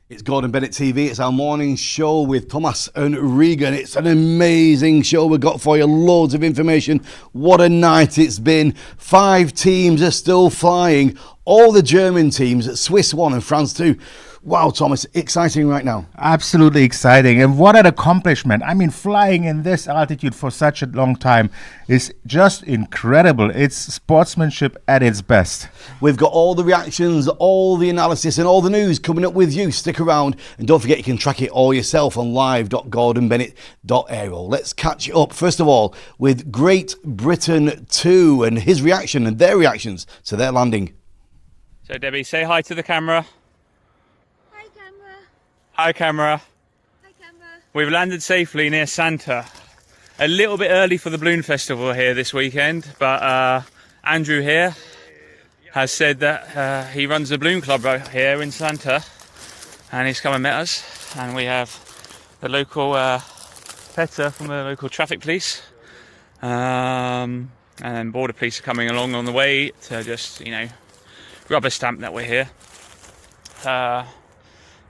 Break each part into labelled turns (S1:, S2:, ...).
S1: It's Gordon Bennett TV. It's our morning show with Thomas and Regan. It's an amazing show we've got for you. Loads of information. What a night it's been. 5 teams are still flying. All the German teams, Swiss 1 and France 2. Wow, Thomas, exciting right now.
S2: Absolutely exciting. And what an accomplishment. I mean, flying in this altitude for such a long time is just incredible. It's sportsmanship at its best.
S1: We've got all the reactions, all the analysis and all the news coming up with you. Stick around and don't forget you can track it all yourself on live.gordonbennett.aero. Let's catch up, first of all, with Great Britain 2 and his reaction and their reactions to their landing.
S3: So Debbie, say hi to the camera.
S4: Hi camera.
S3: Hi camera. We've landed safely near Santa. A little bit early for the Balloon Festival here this weekend, but Andrew here has said that he runs the Balloon Club right here in Santa, and he's come and met us. And we have the local PETA from the local traffic police, and then border police are coming along on the way to just, rubber stamp that we're here.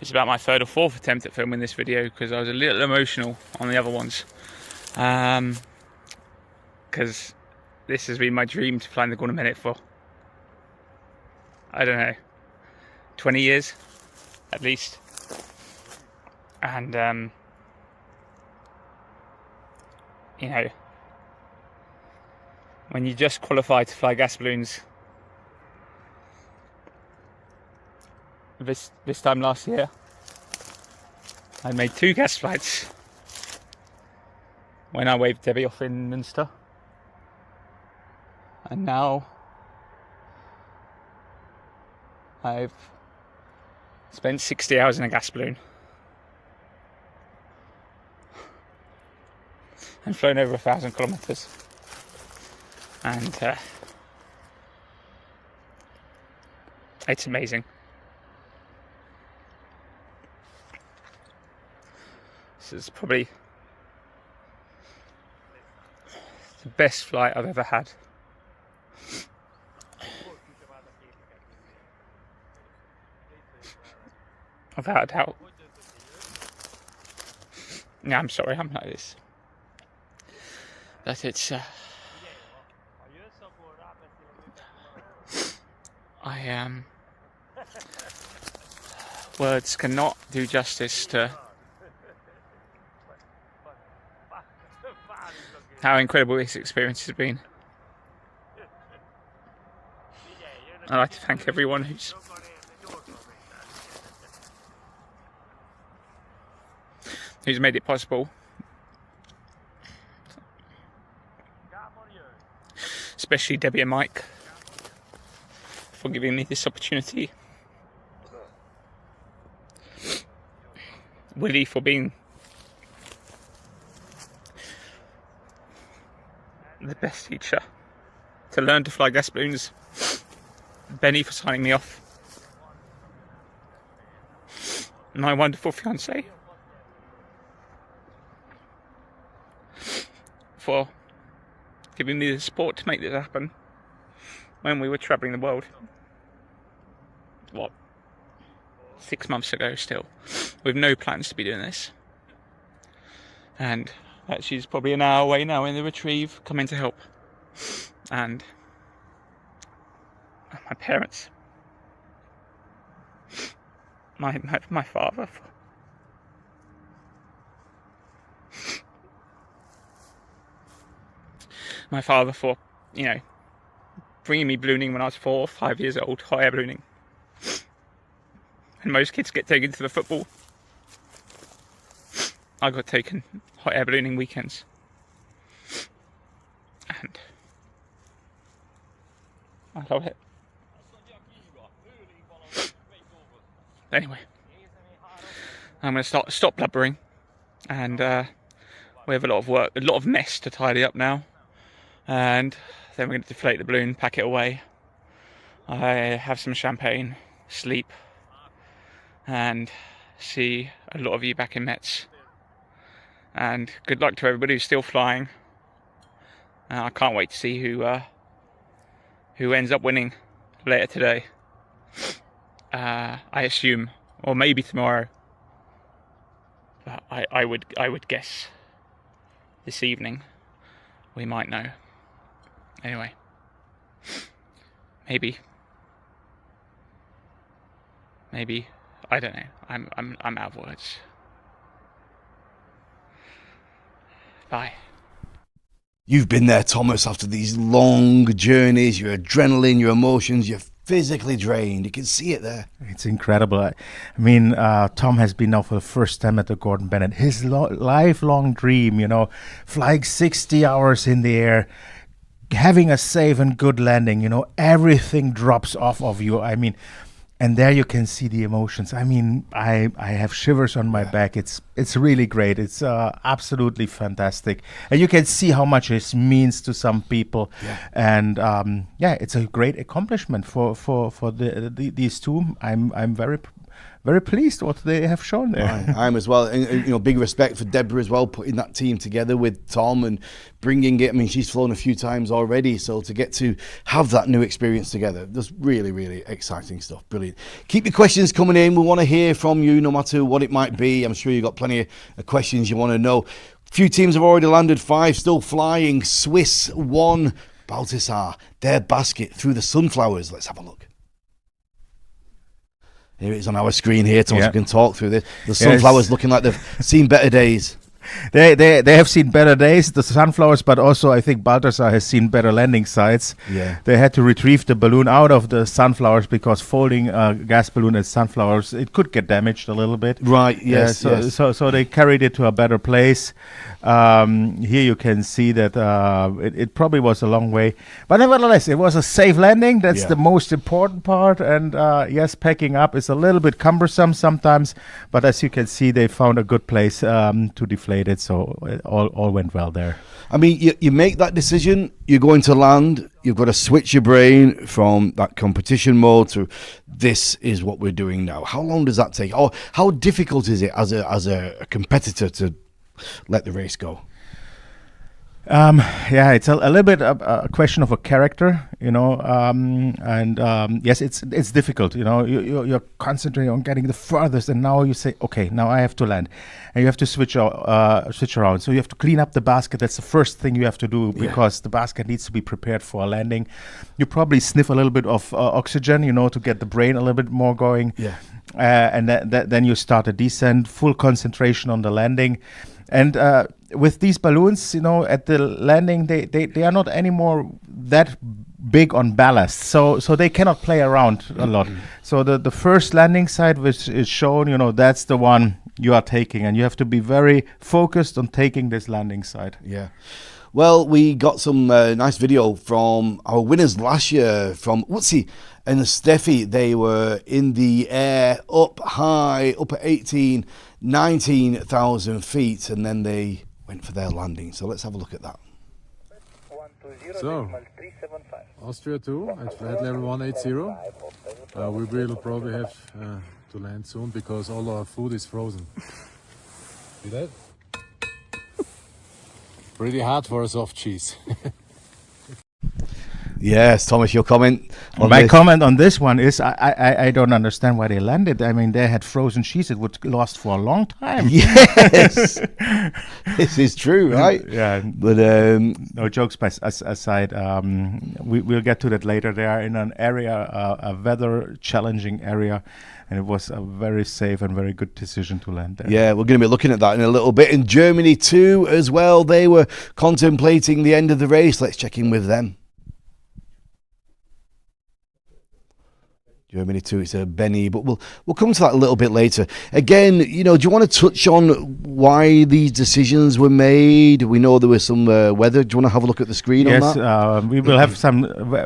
S3: It's about my 3rd or 4th attempt at filming this video because I was a little emotional on the other ones. Because this has been my dream to fly in the Gordon Bennett for, I don't know, 20 years at least. And, when you just qualify to fly gas balloons, this time last year I made 2 gas flights when I waved Debbie off in Münster, and now I've spent 60 hours in a gas balloon and flown over 1,000 kilometers, and it's amazing. This is probably the best flight I've ever had. Without a doubt. Yeah, I'm sorry, I'm like this. But it's... words cannot do justice to how incredible this experience has been. I'd like to thank everyone who's made it possible. Especially Debbie and Mike for giving me this opportunity. Willie for being the best teacher to learn to fly gas balloons. Benny for signing me off. My wonderful fiance for giving me the support to make this happen when we were travelling the world. 6 months ago still, with no plans to be doing this. And she's probably an hour away now in the retrieve, coming to help. And my parents, my father, for bringing me ballooning when I was 4 or 5 years old, hot air ballooning. And most kids get taken to the football. I got taken hot air ballooning weekends. And I love it. Anyway, I'm going to stop blubbering, and we have a lot of work, a lot of mess to tidy up now, and then we're going to deflate the balloon, pack it away. I have some champagne, sleep, and see a lot of you back in Metz. And good luck to everybody who's still flying. I can't wait to see who ends up winning later today. I assume or maybe tomorrow. But I would guess this evening we might know. Anyway, maybe I don't know. I'm out of words. Bye.
S1: You've been there, Thomas, after these long journeys, your adrenaline, your emotions, you're physically drained. You can see it there.
S2: It's incredible. I mean, Tom has been now for the first time at the Gordon Bennett. His lifelong dream, flying 60 hours in the air, having a safe and good landing, everything drops off of you. I mean, and there you can see the emotions. I mean, I have shivers on my back. It's really great. It's absolutely fantastic. And you can see how much it means to some people. Yeah. And it's a great accomplishment for these two. I'm very pleased what they have shown there.
S1: I'm as well. And, big respect for Deborah as well, putting that team together with Tom and bringing it. I mean, she's flown a few times already, so to get to have that new experience together, that's really, really exciting stuff. Brilliant. Keep your questions coming in. We want to hear from you, no matter what it might be. I'm sure you've got plenty of questions you want to know. A few teams have already landed, 5 still flying. Swiss won Balthasar, their basket through the sunflowers. Let's have a look. Here it is on our screen here, Thomas. We can talk through this. The sunflowers looking like they've seen better days.
S2: They have seen better days, the sunflowers, but also I think Balthasar has seen better landing sites. Yeah. They had to retrieve the balloon out of the sunflowers because folding a gas balloon at sunflowers, it could get damaged a little bit.
S1: Right, yes.
S2: So they carried it to a better place. Here you can see that it probably was a long way. But nevertheless, it was a safe landing. That's the most important part. And yes, packing up is a little bit cumbersome sometimes. But as you can see, they found a good place to deflate it, so it all went well there.
S1: I mean, you make that decision, you're going to land, you've got to switch your brain from that competition mode to this is what we're doing now. How long does that take? Or how difficult is it as a competitor to let the race go?
S2: It's a little bit a question of a character, yes, it's difficult, you're concentrating on getting the furthest, and now you say, okay, now I have to land, and you have to switch around. So you have to clean up the basket. That's the first thing you have to do, because the basket needs to be prepared for a landing. You probably sniff a little bit of oxygen, to get the brain a little bit more going. Yeah. And then you start a descent, full concentration on the landing. And with these balloons, at the landing, they are not anymore that big on ballast, so they cannot play around a lot. So the first landing site which is shown, that's the one you are taking, and you have to be very focused on taking this landing site.
S1: Yeah. Well, we got some nice video from our winners last year, from Utsi and Steffi. They were in the air, up high, up at 19,000 feet, and then they went for their landing. So let's have a look at that.
S4: So, Austria 2 at flight level 180. We will probably have to land soon because all our food is frozen. See that? Pretty hard for a soft cheese.
S1: Yes, Thomas, your comment on
S2: My comment on this one is I don't understand why they landed. I mean, they had frozen cheese. It would last for a long time.
S1: Yes, this is true, right?
S2: Yeah.
S1: But
S2: no jokes aside, we'll get to that later. They are in an area, a weather challenging area, and it was a very safe and very good decision to land there.
S1: Yeah, we're going to be looking at that in a little bit. In Germany too, as well, they were contemplating the end of the race. Let's check in with them. Germany too, it's a Benny, but we'll come to that a little bit later. Again, do you want to touch on why these decisions were made? We know there was some weather. Do you want to have a look at the screen on that?
S2: Yes, we will have some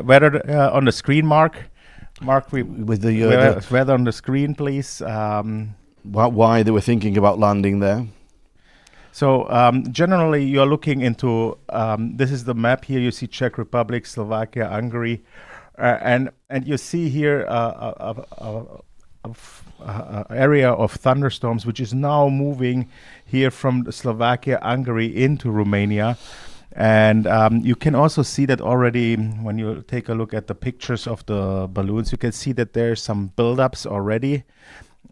S2: weather on the screen, Mark. Mark, with the weather on the screen, please.
S1: Why they were thinking about landing there?
S2: So generally, you're looking into, this is the map here. You see Czech Republic, Slovakia, Hungary. And you see here a area of thunderstorms, which is now moving here from Slovakia, Hungary into Romania. And you can also see that already when you take a look at the pictures of the balloons, you can see that there's some buildups already.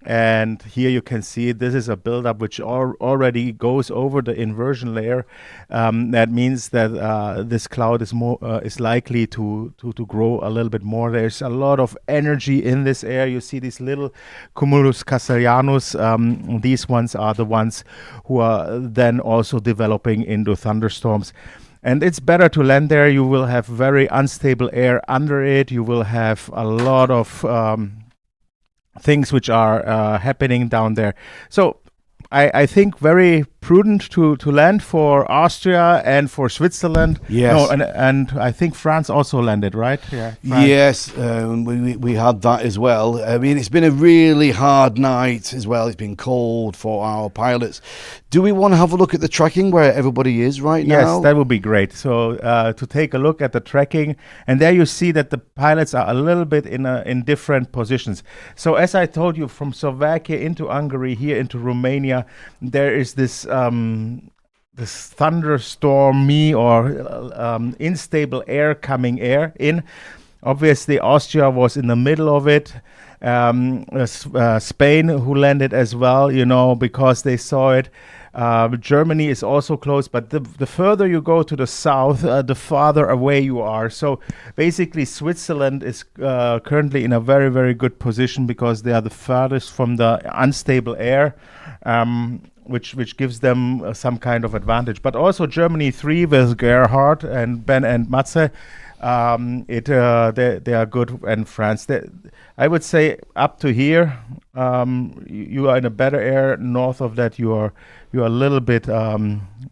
S2: And here you can see this is a buildup which already goes over the inversion layer. That means that this cloud is likely to grow a little bit more. There's a lot of energy in this air. You see these little cumulus castellanus. These ones are the ones who are then also developing into thunderstorms. And it's better to land there. You will have very unstable air under it. You will have a lot of things which are happening down there. So I think very prudent to land for Austria and for Switzerland.
S1: Yes.
S2: No, and I think France also landed, right? Yeah.
S1: Yes, we had that as well. I mean, it's been a really hard night as well. It's been cold for our pilots. Do we want to have a look at the tracking where everybody is right now?
S2: Yes, that would be great. So to take a look at the tracking, and there you see that the pilots are a little bit in different positions. So as I told you, from Slovakia into Hungary, here into Romania, there is this thunderstormy or unstable air coming in. Obviously, Austria was in the middle of it. Spain, who landed as well, because they saw it. Germany is also close, but the further you go to the south, the farther away you are. So basically, Switzerland is currently in a very, very good position because they are the farthest from the unstable air, which gives them some kind of advantage. But also Germany 3 with Gerhard and Ben and Matze, they are good, and France. I would say up to here, you are in a better air. North of that, you are a little bit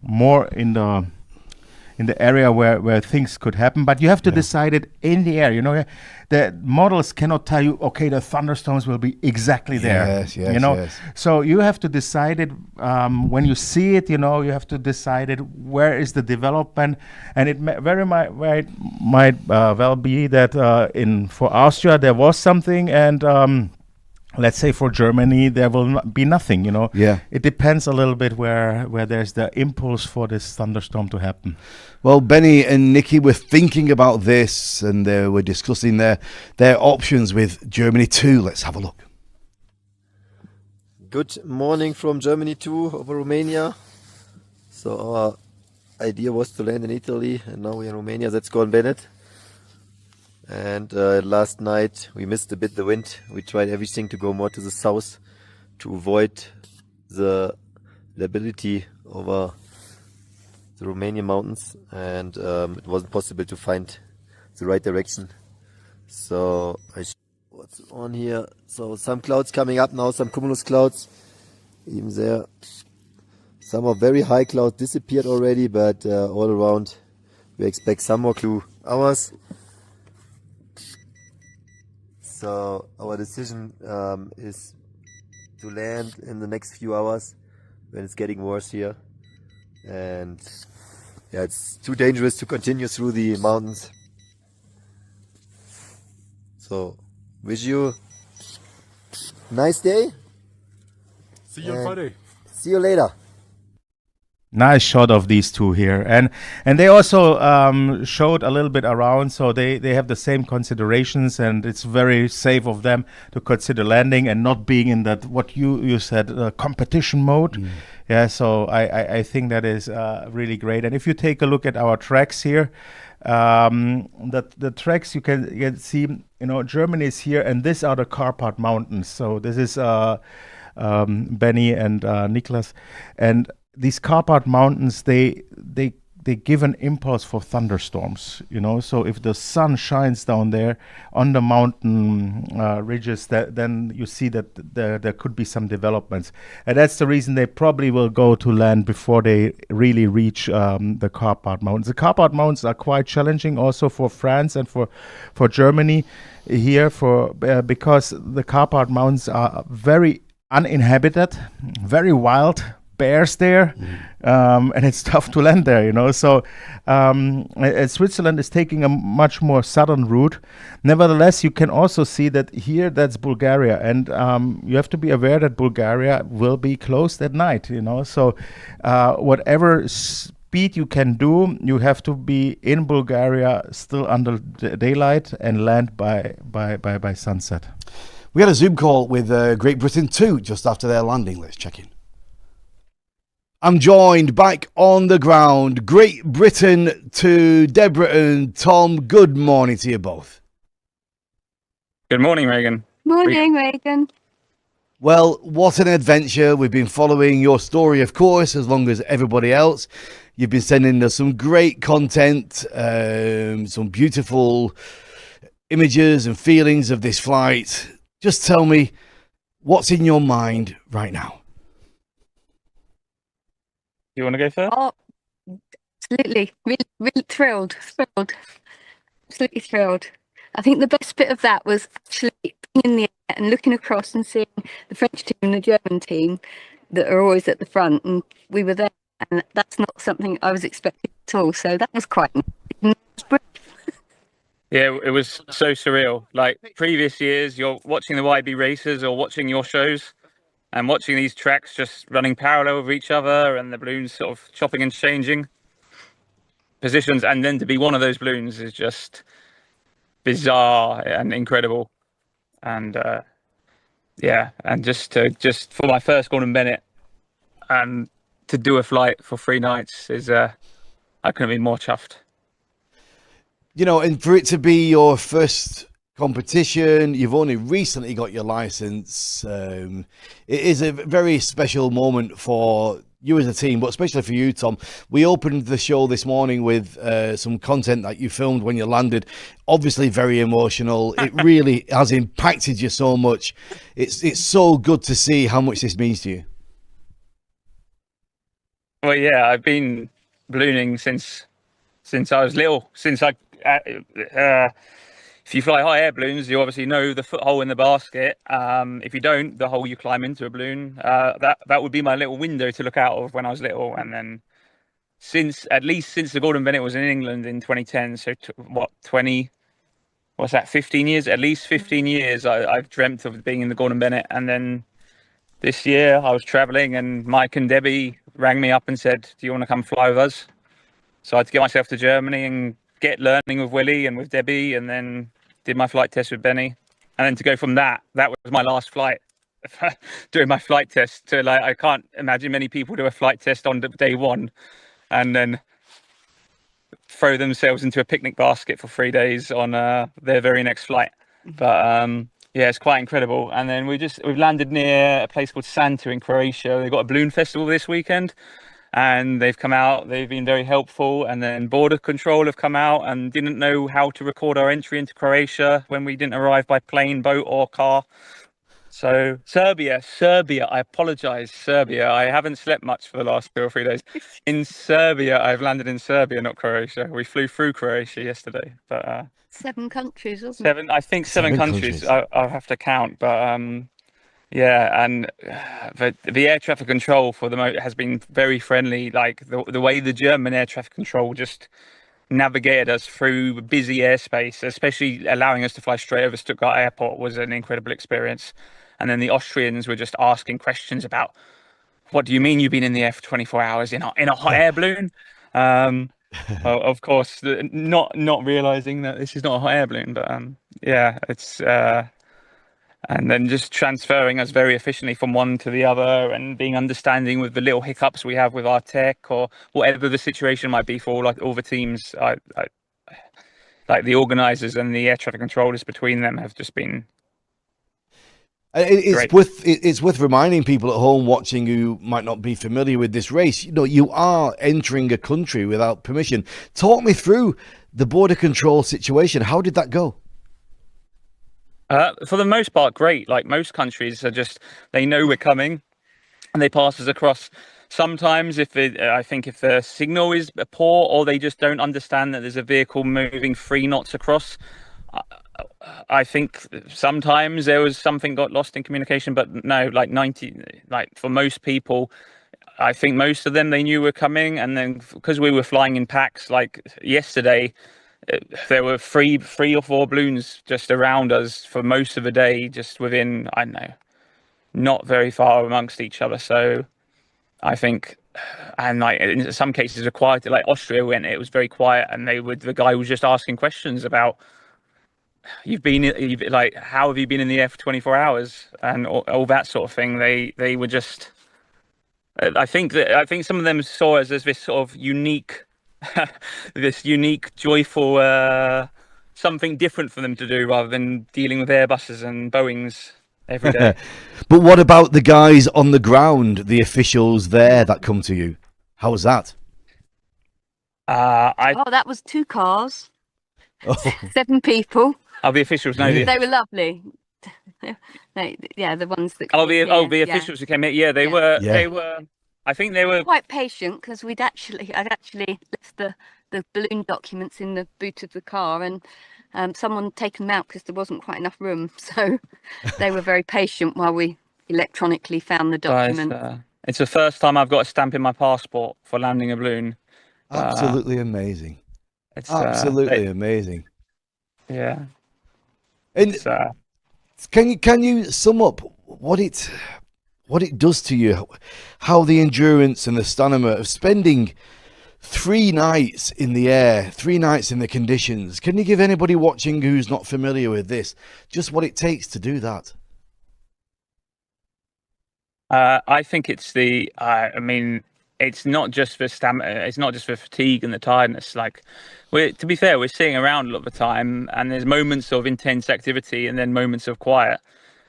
S2: more in the area where things could happen. But you have to decide it in the air. The models cannot tell you, okay, the thunderstorms will be exactly there.
S1: Yes.
S2: So you have to decide it when you see it. You have to decide it. Where is the development? And it might well be that for Austria there was something, and let's say for Germany there will be nothing.
S1: Yeah.
S2: It depends a little bit where there's the impulse for this thunderstorm to happen.
S1: Well, Benny and Nikki were thinking about this, and they were discussing their options with Germany 2. Let's have a look.
S5: Good morning from Germany 2 over Romania. So our idea was to land in Italy, and now we're in Romania. Let's go on Bennett. And last night we missed a bit the wind. We tried everything to go more to the south to avoid the liability over the Romanian mountains, and it wasn't possible to find the right direction. So what's on here? So some clouds coming up now, some cumulus clouds. Even there, some of very high clouds disappeared already, but all around we expect some more clue hours. So our decision is to land in the next few hours when it's getting worse here. And yeah, it's too dangerous to continue through the mountains. So wish you a nice day.
S4: See you on Friday.
S5: See you later.
S2: Nice shot of these two here, and they also showed a little bit around, so they have the same considerations, and it's very safe of them to consider landing and not being in that what you said competition mode. Yeah, so I think that is really great. And if you take a look at our tracks here, the tracks you can see, Germany is here, and these are the Carpath Mountains. So this is Benny and Niklas, and these Carpath Mountains, they give an impulse for thunderstorms, So if the sun shines down there on the mountain ridges, then you see that there could be some developments. And that's the reason they probably will go to land before they really reach the Carpath Mountains. The Carpath Mountains are quite challenging also for France and for Germany here because the Carpath Mountains are very uninhabited, very wild. Bears there, and it's tough to land there, So Switzerland is taking a much more southern route. Nevertheless, you can also see that here that's Bulgaria, and you have to be aware that Bulgaria will be closed at night, So whatever speed you can do, you have to be in Bulgaria still under daylight and land by sunset.
S1: We had a Zoom call with Great Britain too, just after their landing. Let's check in. I'm joined back on the ground. Great Britain to Deborah and Tom. Good morning to you both.
S3: Good morning, Reagan.
S6: Morning, Reagan.
S1: Well, what an adventure. We've been following your story, of course, as long as everybody else. You've been sending us some great content, some beautiful images and feelings of this flight. Just tell me what's in your mind right now.
S3: You want to go first?
S6: Oh, absolutely. Really thrilled. Absolutely thrilled. I think the best bit of that was actually being in the air and looking across and seeing the French team and the German team that are always at the front, and we were there, and that's not something I was expecting at all. So that was quite nice.
S3: Yeah, it was so surreal. Like previous years, you're watching the YB races or watching your shows and watching these tracks just running parallel with each other and the balloons sort of chopping and changing positions. And then to be one of those balloons is just bizarre and incredible. And yeah, and just for my first Gordon Bennett and to do a flight for 3 nights is I couldn't be more chuffed.
S1: You know, and for it to be your first competition, you've only recently got your license. It is a very special moment for you as a team, but especially for you, Tom. We opened the show this morning with some content that you filmed when you landed. Obviously very emotional. It really has impacted you so much. It's so good to see how much this means to you.
S3: Well, yeah, I've been ballooning since I was little. If you fly hot air balloons, you obviously know the foot-hole in the basket. If you don't, the hole you climb into a balloon, that would be my little window to look out of when I was little. And then at least since the Gordon Bennett was in England in 2010, so 15 years? At least 15 years I've dreamt of being in the Gordon Bennett. And then this year I was traveling and Mike and Debbie rang me up and said, do you want to come fly with us? So I had to get myself to Germany and get learning with Willie and with Debbie, and then did my flight test with Benny. And then to go from that was my last flight. Doing my flight test to, like, I can't imagine many people do a flight test on day one and then throw themselves into a picnic basket for 3 days on their very next flight. But yeah, it's quite incredible. And then we've landed near a place called Santa in Croatia. They've got a balloon festival this weekend. And they've come out, they've been very helpful. And then Border Control have come out and didn't know how to record our entry into Croatia when we didn't arrive by plane, boat or car. So Serbia, I apologize, Serbia. I haven't slept much for the last 2 or 3 days. In Serbia, I've landed in Serbia, not Croatia. We flew through Croatia yesterday. But
S6: 7 countries, wasn't it?
S3: I think seven countries. I'll have to count, but yeah, and the air traffic control for the moment has been very friendly. Like the way the German air traffic control just navigated us through busy airspace, especially allowing us to fly straight over Stuttgart Airport, was an incredible experience. And then the Austrians were just asking questions about, what do you mean you've been in the air for 24 hours in a hot air balloon? Of course, not realizing that this is not a hot air balloon, but yeah, it's. And then just transferring us very efficiently from one to the other and being understanding with the little hiccups we have with our tech or whatever the situation might be for all the teams. Like the organisers and the air traffic controllers between them have just been great.
S1: It's worth reminding people at home watching who might not be familiar with this race. You know, you are entering a country without permission. Talk me through the border control situation. How did that go?
S3: For the most part, great. Like most countries are they know we're coming and they pass us across. Sometimes I think if the signal is poor or they just don't understand that there's a vehicle moving 3 knots across, I think sometimes there was something got lost in communication, but no, for most people, I think most of them, they knew we're coming. And then because we were flying in packs, like yesterday, there were three or four balloons just around us for most of the day, just within, I don't know, not very far amongst each other. So I think, and like in some cases were quiet, like Austria, when it was very quiet and the guy was just asking questions about like, how have you been in the air for 24 hours and all that sort of thing. They were just, I think some of them saw us as this sort of unique, this unique, joyful, something different for them to do rather than dealing with Airbuses and Boeings every day.
S1: But what about the guys on the ground, the officials there that come to you? How was that?
S6: That was 2 cars,
S1: Oh,
S6: 7 people.
S3: The officials know.
S6: They were lovely. The ones that.
S3: The officials who came here. Yeah, they were.
S1: Yeah.
S3: They were. I think they were
S6: quite patient because I'd actually left the balloon documents in the boot of the car, and someone had taken them out because there wasn't quite enough room. So they were very patient while we electronically found the document.
S3: It's the first time I've got a stamp in my passport for landing a balloon.
S1: absolutely amazing.
S3: It's
S1: Absolutely amazing.
S3: Yeah.
S1: And can you sum up what it does to you, how the endurance and the stamina of spending 3 nights in the air, 3 nights in the conditions? Can you give anybody watching who's not familiar with this just what it takes to do that?
S3: I think it's it's not just for stamina, it's not just for fatigue and the tiredness. Like, to be fair, we're sitting around a lot of the time, and there's moments of intense activity and then moments of quiet.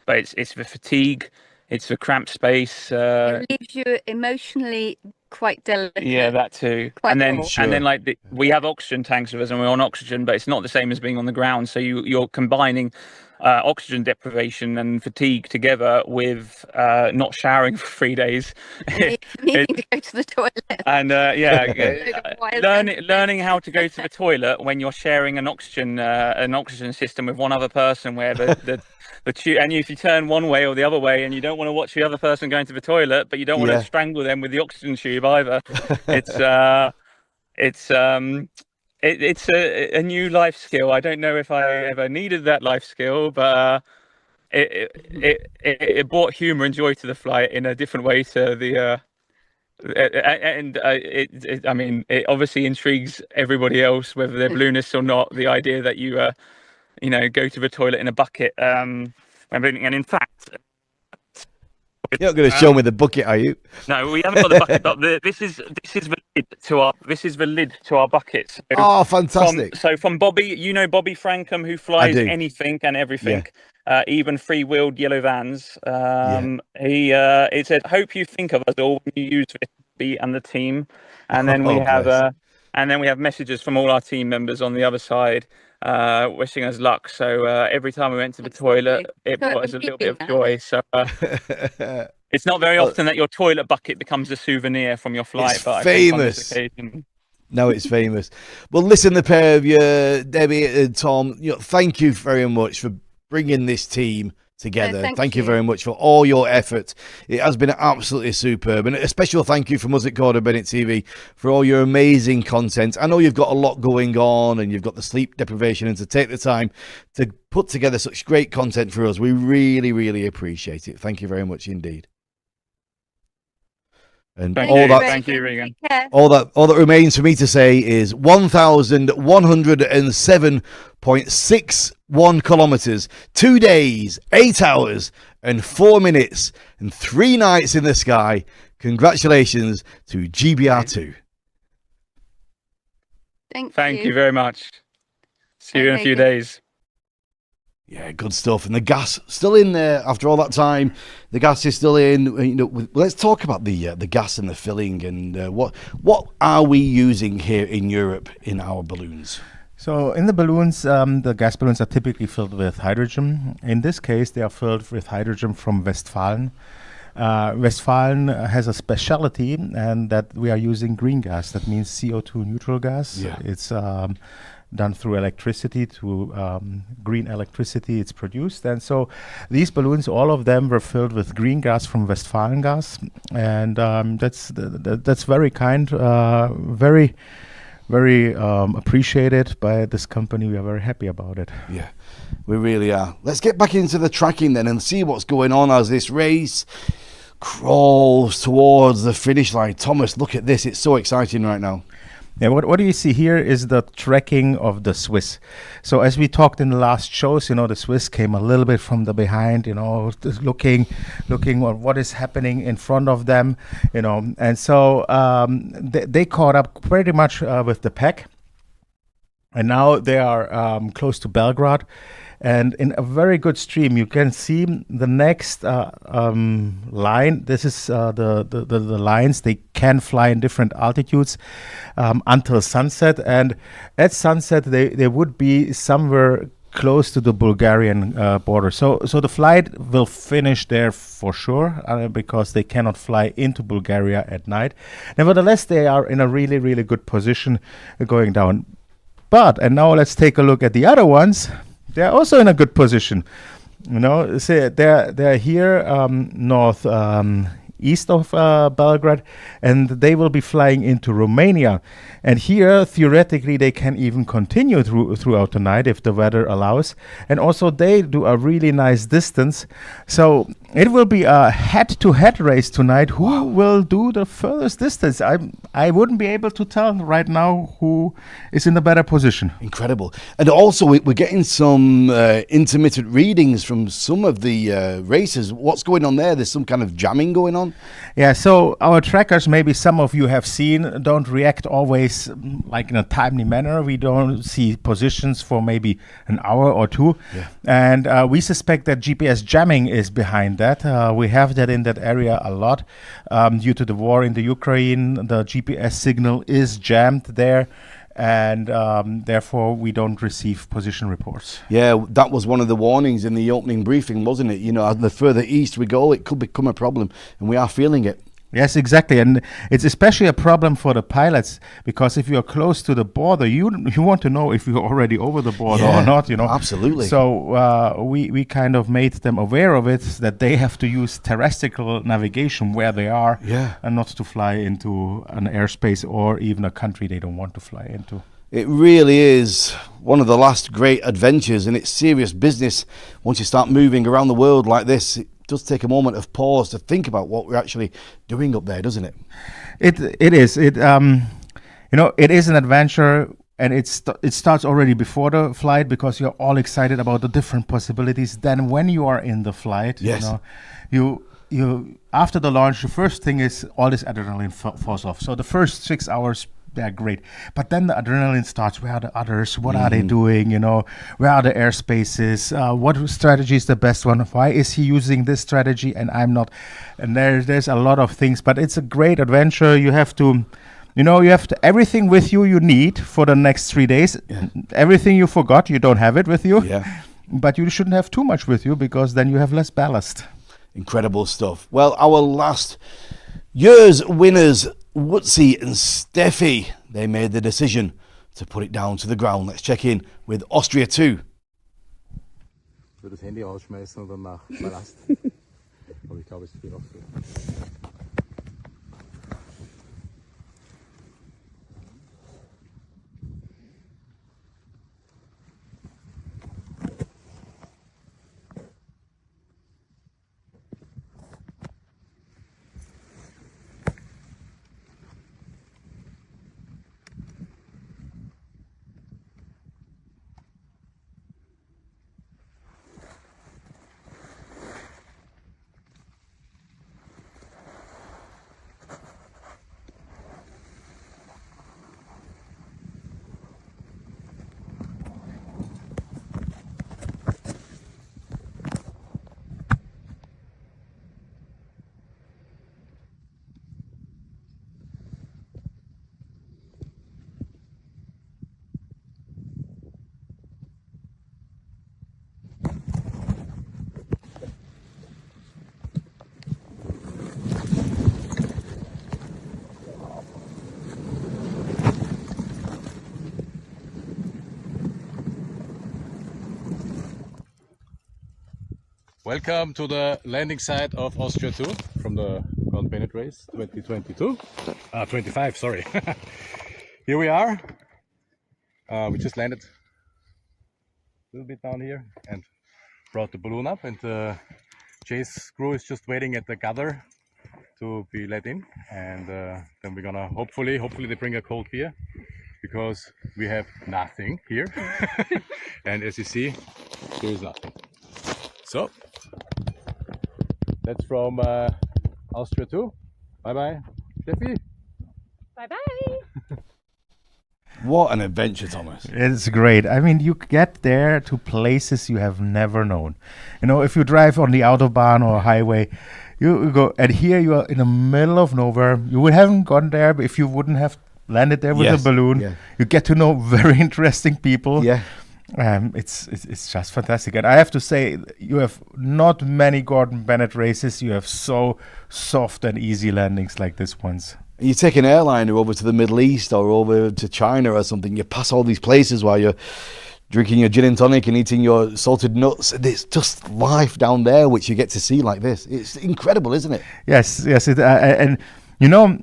S3: But it's for fatigue, it's for cramped space.
S6: It leaves you emotionally quite delicate.
S3: Yeah, that too. And then like we have oxygen tanks with us, and we're on oxygen, but it's not the same as being on the ground. So you're combining oxygen deprivation and fatigue together with not showering for 3 days.
S6: Needing to go to the toilet.
S3: And learning how to go to the toilet when you're sharing an oxygen system with one other person, where the tube, and if you turn one way or the other way, and you don't want to watch the other person going to the toilet, but you don't want to strangle them with the oxygen tube either. It's a new life skill. I don't know if I ever needed that life skill, but it brought humor and joy to the flight in a different way to the. It obviously intrigues everybody else, whether they're balloonists or not. The idea that you go to the toilet in a bucket. And in fact,
S1: you're not going to show me the bucket, are you?
S3: No, we haven't got the bucket. But this is the lid to our bucket. So
S1: oh, fantastic!
S3: From Bobby, Bobby Frankham, who flies anything and everything, even free-wheeled yellow vans. He said, "Hope you think of us all when you use this and the team." And then we have messages from all our team members on the other side, wishing us luck. So every time we went to the toilet, it brought us a little bit of joy. So it's not very often that your toilet bucket becomes a souvenir from your flight.
S1: It's
S3: but
S1: famous.
S3: I think on this occasion,
S1: no, it's famous. Well, listen, the pair of you, Debbie and Tom, thank you very much for bringing this team together. Thank you very much for all your effort. It has been absolutely superb, and a special thank you from us at Gordon Bennett TV for all your amazing content. I know you've got a lot going on and you've got the sleep deprivation, and to take the time to put together such great content for us, we really, really appreciate it. Thank you very much indeed. And
S3: thank you, Regan.
S1: All that remains for me to say is 1,107.61 kilometers, 2 days, 8 hours, and 4 minutes, and 3 nights in the sky. Congratulations to GBR2.
S3: Thank you very much. See you in a few days.
S1: Yeah, good stuff. And the gas still in there after all that time. The gas is still in. Let's talk about the gas and the filling, and what are we using here in Europe in our balloons?
S2: So in the balloons, the gas balloons are typically filled with hydrogen. In this case, they are filled with hydrogen from Westfalen. Westfalen has a specialty, and that we are using green gas. That means CO2 neutral gas.
S1: Yeah.
S2: It's done through electricity, through green electricity. It's produced, and so these balloons, all of them, were filled with green gas from Westfalen gas, and that's very kind, very appreciated by this company. We are very happy about it.
S1: Yeah, we really are. Let's get back into the tracking then and see what's going on as this race crawls towards the finish line. Thomas, look at this. It's so exciting right now.
S2: Yeah, what do you see here is the tracking of the Swiss. So as we talked in the last shows, the Swiss came a little bit from the behind, just looking at what is happening in front of them, and so they caught up pretty much with the pack. And now they are close to Belgrade. And in a very good stream, you can see the next line. This is the lines. They can fly in different altitudes until sunset. And at sunset, they would be somewhere close to the Bulgarian border. So the flight will finish there for sure because they cannot fly into Bulgaria at night. Nevertheless, they are in a really, really good position going down. And now let's take a look at the other ones. They're also in a good position. Say they're here north east of Belgrade, and they will be flying into Romania. And here, theoretically, they can even continue throughout the night if the weather allows. And also, they do a really nice distance. So it will be a head-to-head race tonight. Who will do the furthest distance? I wouldn't be able to tell right now who is in the better position.
S1: Incredible. And also, we're getting some intermittent readings from some of the races. What's going on there? There's some kind of jamming going on?
S2: Yeah, so our trackers, maybe some of you have seen, don't react always like in a timely manner. We don't see positions for maybe an hour or two. Yeah. And we suspect that GPS jamming is behind that. We have that in that area a lot. Due to the war in the Ukraine, the GPS signal is jammed there. And therefore, we don't receive position reports.
S1: Yeah, that was one of the warnings in the opening briefing, wasn't it? The further east we go, it could become a problem, and we are feeling it.
S2: Yes, exactly. And it's especially a problem for the pilots, because if you're close to the border, you want to know if you're already over the border or not,
S1: Absolutely.
S2: So we kind of made them aware of it, that they have to use terrestrial navigation where they are, and not to fly into an airspace or even a country they don't want to fly into.
S1: It really is one of the last great adventures, and it's serious business once you start moving around the world like this. It does take a moment of pause to think about what we're actually doing up there, doesn't it?
S2: It is. It is an adventure, and it starts already before the flight because you're all excited about the different possibilities. Then when you are in the flight, you after the launch, the first thing is all this adrenaline falls off. So the first 6 hours, they're great. But then the adrenaline starts. Where are the others? What are they doing? Where are the airspaces? What strategy is the best one? Why is he using this strategy and I'm not? And there's a lot of things, but it's a great adventure. You have to, everything with you need for the next 3 days. Yeah. Everything you forgot, you don't have it with you. Yeah. But you shouldn't have too much with you because then you have less ballast.
S1: Incredible stuff. Well, our last year's winners, Wutzi and Steffi, they made the decision to put it down to the ground. Let's check in with Austria 2.
S4: Ich würde das Handy ausschmeißen und dann nach Ballast. Aber ich glaube, es geht auch so. Welcome to the landing site of Austria 2 from the Bennett race 2022. 25, sorry. Here we are. We just landed a little bit down here and brought the balloon up, and Jay's crew is just waiting at the gather to be let in, and then we're gonna hopefully they bring a cold beer, because we have nothing here. And as you see, there is nothing. So that's from Austria too. Bye bye, Steffi.
S7: Bye-bye.
S1: What an adventure, Thomas.
S2: It's great. I mean, you get there to places you have never known. You know, if you drive on the Autobahn or highway, you go, and here you are in the middle of nowhere. You haven't gone there if you wouldn't have landed there with a balloon.
S1: Yeah.
S2: You get to know very interesting people.
S1: Yeah.
S2: It's just fantastic. And I have to say, you have not many Gordon Bennett races. You have so soft and easy landings like this one's.
S1: You take an airliner over to the Middle East or over to China or something, you pass all these places while you're drinking your gin and tonic and eating your salted nuts. It's just life down there, which you get to see like this. It's incredible, isn't it?
S2: Yes. And you know,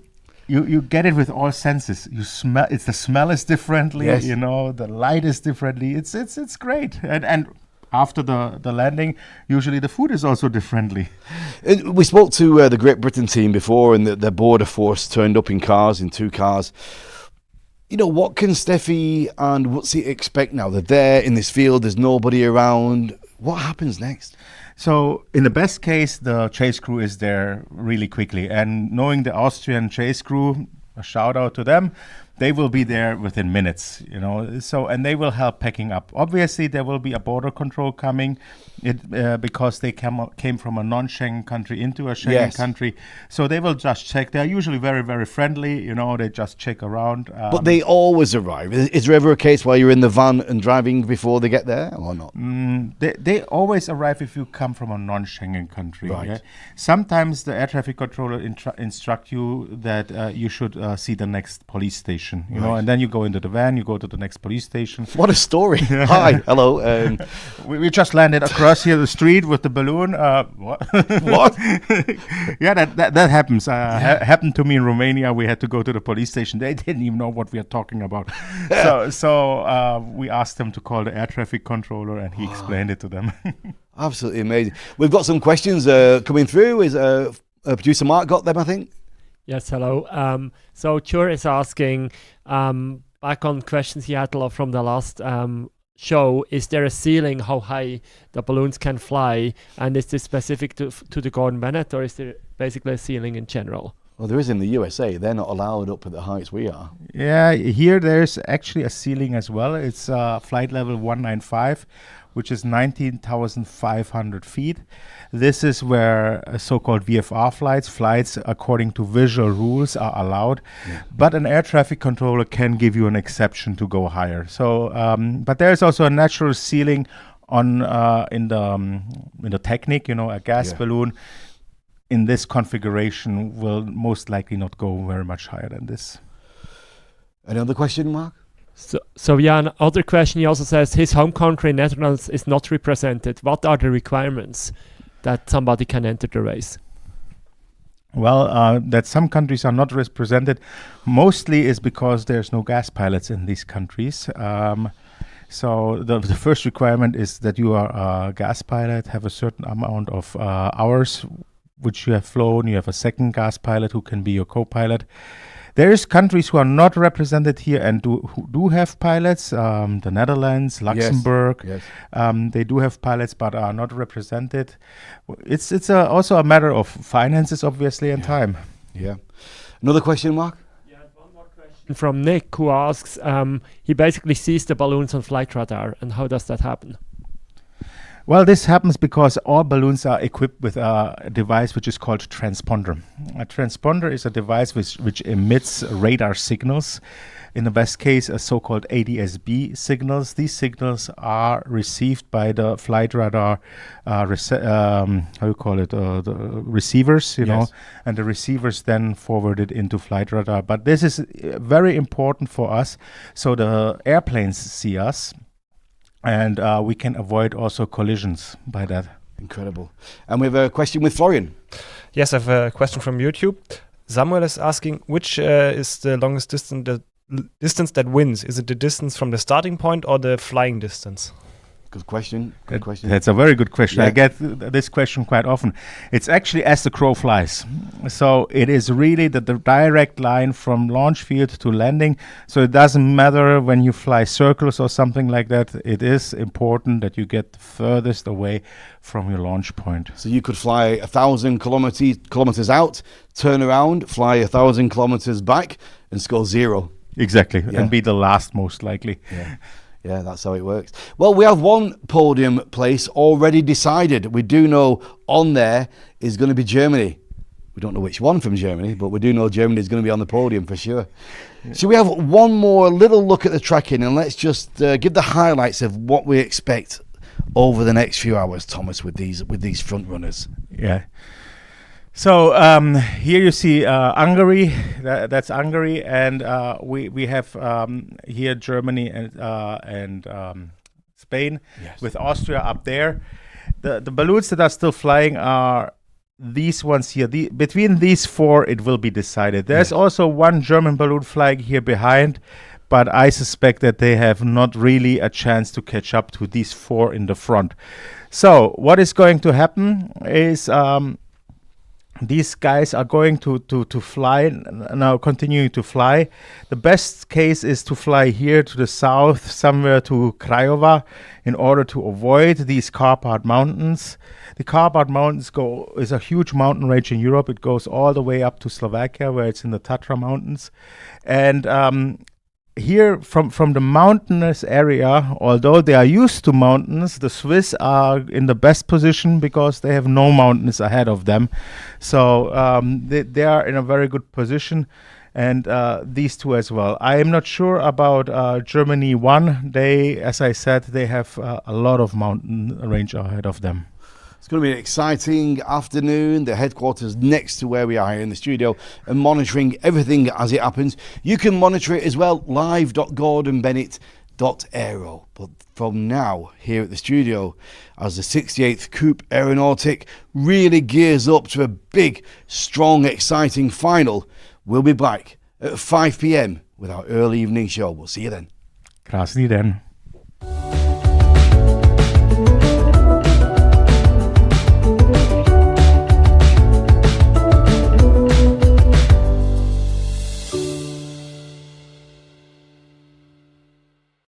S2: you get it with all senses. You smell. The smell is differently.
S1: Yes.
S2: You know, the light is differently. It's great. And after the landing, usually the food is also differently.
S1: We spoke to the Great Britain team before, and their border force turned up in 2 cars. You know, what can Steffi and Wutzi expect now? They're there in this field, there's nobody around. What happens next?
S2: So in the best case, the chase crew is there really quickly. And knowing the Austrian chase crew, a shout out to them, they will be there within minutes, you know. So, and they will help packing up. Obviously, there will be a border control coming, because they came from a non-Schengen country into a Schengen country. So they will just check. They're usually very, very friendly, you know. They just check around.
S1: But they always arrive. Is there ever a case where you're in the van and driving before they get there, or not?
S2: They always arrive if you come from a non-Schengen country.
S1: Right.
S2: Yeah? Sometimes the air traffic controller instruct you that you should see the next police station. You know, and then you go into the van, you go to the next police station.
S1: What a story. Hi, hello.
S2: We just landed across here the street with the balloon. What?
S1: What?
S2: Yeah, that happens. Happened to me in Romania. We had to go to the police station. They didn't even know what we are talking about. So we asked them to call the air traffic controller, and he explained it to them.
S1: Absolutely amazing. We've got some questions coming through. Is producer Mark got them, I think?
S8: Yes, hello. So Chur is asking, back on questions he had from the last show, is there a ceiling how high the balloons can fly? And is this specific to the Gordon Bennett, or is there basically a ceiling in general?
S1: Well, there is in the USA. They're not allowed up at the heights we are.
S2: Yeah, here there's actually a ceiling as well. It's flight level 195, which is 19,500 feet. This is where so-called VFR flights according to visual rules are allowed. Yeah. But an air traffic controller can give you an exception to go higher. So, but there's also a natural ceiling on in the Technic. You know, a gas balloon in this configuration will most likely not go very much higher than this.
S1: Another question, Mark?
S8: So yeah, another question, he also says his home country, Netherlands, is not represented. What are the requirements that somebody can enter the race?
S2: Well, that some countries are not represented mostly is because there's no gas pilots in these countries. So the first requirement is that you are a gas pilot, have a certain amount of hours which you have flown. You have a second gas pilot who can be your co-pilot. There's countries who are not represented here and who do have pilots. The Netherlands, Luxembourg, they do have pilots but are not represented. It's also a matter of finances, obviously, and time.
S1: Yeah. Another question, Mark?
S8: Yeah, one more question from Nick, who asks, he basically sees the balloons on flight radar, and how does that happen?
S2: Well, this happens because all balloons are equipped with a device which is called transponder. A transponder is a device which emits radar signals. In the best case, a so-called ADS-B signals. These signals are received by the flight radar, the receivers, you know, and the receivers then forward it into flight radar. But this is very important for us, so the airplanes see us. And we can avoid also collisions by that.
S1: Incredible. And we have a question with Florian.
S9: Yes, I have a question from YouTube. Samuel is asking, which is the longest distance that wins? Is it the distance from the starting point or the flying distance?
S1: Good question. Good question.
S2: That's a very good question.
S1: Yeah.
S2: I get this question quite often. It's actually as the crow flies. So it is really the direct line from launch field to landing. So it doesn't matter when you fly circles or something like that. It is important that you get furthest away from your launch point.
S1: So you could fly 1,000 kilometers out, turn around, fly 1,000 kilometers back, and score 0.
S2: Exactly.
S1: Yeah.
S2: And be the last most likely.
S1: Yeah. Yeah, that's how it works. Well, we have one podium place already decided. We do know on there is going to be Germany. We don't know which one from Germany, but we do know Germany is going to be on the podium for sure. Yeah. So we have one more little look at the tracking, and let's just give the highlights of what we expect over the next few hours, Thomas, with these front runners.
S2: Yeah. So here you see Hungary. That's Hungary, and we have here Germany and Spain,
S1: yes,
S2: with Austria up there. The balloons that are still flying are these ones here. Between these 4, it will be decided. There's also one German balloon flying here behind, but I suspect that they have not really a chance to catch up to these 4 in the front. So what is going to happen is these guys are going to fly now, continuing to fly. The best case is to fly here to the south, somewhere to Craiova, in order to avoid these Carpathian Mountains. The Carpathian Mountains is a huge mountain range in Europe. It goes all the way up to Slovakia, where it's in the Tatra Mountains. And here from the mountainous area, although they are used to mountains, the Swiss are in the best position because they have no mountains ahead of them. So they are in a very good position, and these 2 as well. I am not sure about Germany 1. They, as I said, they have a lot of mountain range ahead of them.
S1: It's going to be an exciting afternoon. The headquarters next to where we are here in the studio, and monitoring everything as it happens. You can monitor it as well, live.gordonbennett.aero. But from now, here at the studio, as the 68th Coupe Aéronautique really gears up to a big, strong, exciting final, we'll be back at 5 p.m. with our early evening show. We'll see you then.
S2: Krásný den.